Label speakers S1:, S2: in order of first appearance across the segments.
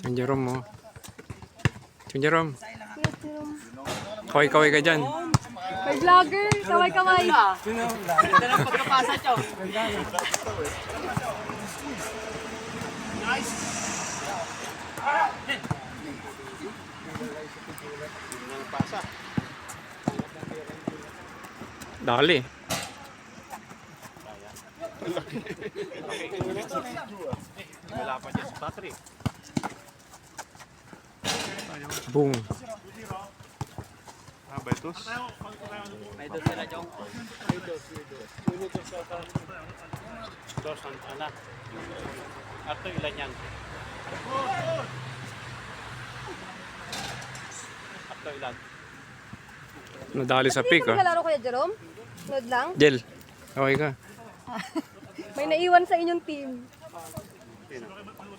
S1: Yung Jerome mo. Yung Jerome. Kaway-kaway ka dyan.
S2: May vlogger, kaway-kaway.
S3: Ganda ng pagkapasa, Chow. Nice!
S1: Dali.
S3: Wala pa dyan si Patrick.
S1: Boom.
S3: Betos? May dos sila, Chong. May dos. Dos, anak. Ato ilan yan? Ato ilan?
S1: Nadali sa peak,
S2: Hindi
S1: ah.
S2: laro Kuya Jerome? Nood lang?
S1: Jel, okay ka.
S2: May naiwan sa inyong team.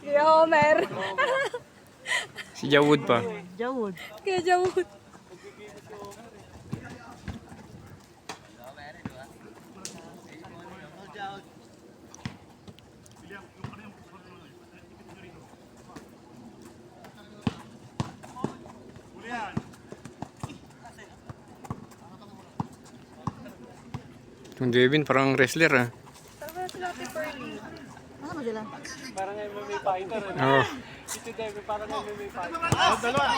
S2: Kuya Homer.
S1: Si Jawud pa.
S2: Kuya Jawud.
S1: Yung Devin parang wrestler, ah.
S2: Parang sila Ate Pearly.
S3: Parang MMA fighter.
S1: Oo.
S3: Si Debbie parang MMA fighter. Oh, dalawa.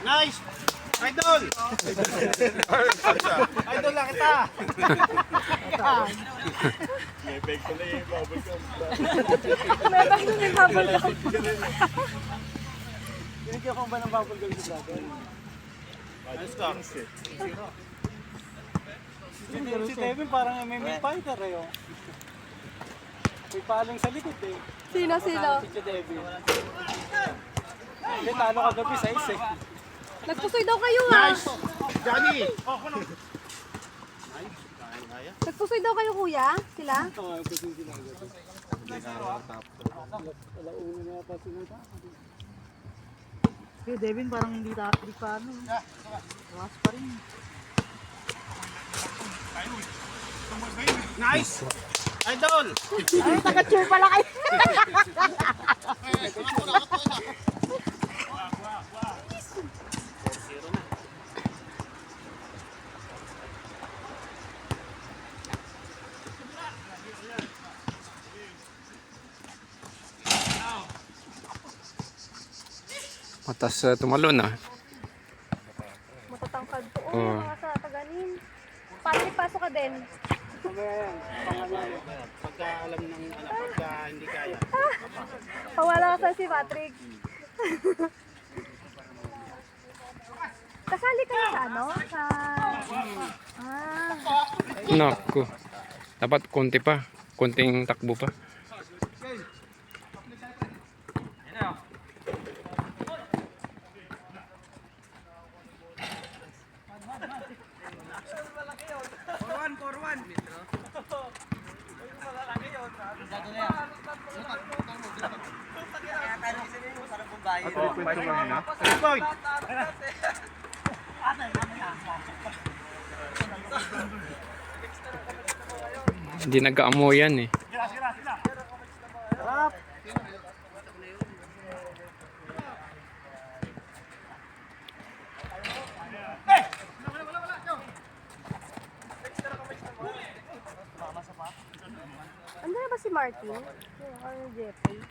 S3: Nice! Idol! Idol lang kita! May bag ko na yung bubble gum.
S2: May bago yung bubble gum.
S3: Binigyan ko ba ng bubble gum sa brother? Ayos ka. Si Devin parang MMA fighter eh. Oh. May palang sa likod eh.
S2: Sino?
S3: Si Devin. Hindi, talo kagabi sa isa eh.
S2: Nagpusoy daw kayo, ah.
S3: Johnny!
S2: Nagpusoy daw kayo, kuya? Sila?
S3: Oo, ito yung ginagawa. Alauna na yata sinuta.
S4: Okay, Devin parang hindi pa ano. Tuwas pa rin.
S3: Nice! Idol!
S4: Ay, taga-cheer pala kayo.
S1: Matas tumalon, ah.
S2: Matatangkad po.
S1: Oo.
S2: Oo, mga sa taganin. Patrick, pasok ka din.
S3: Mamaya yan. Pangalaman. Pagka alam ng anak, pagka hindi kaya.
S2: Pawala ka sa si Patrick. Kasali kayo sa ano? Sa... Ah.
S1: Naku. Dapat konti pa. Konting takbo pa.
S3: Point!
S1: Hindi nag-aamoy yan, eh.
S3: Sarap!
S2: Ano na ba si Martin? Yung ano, Jeffrey?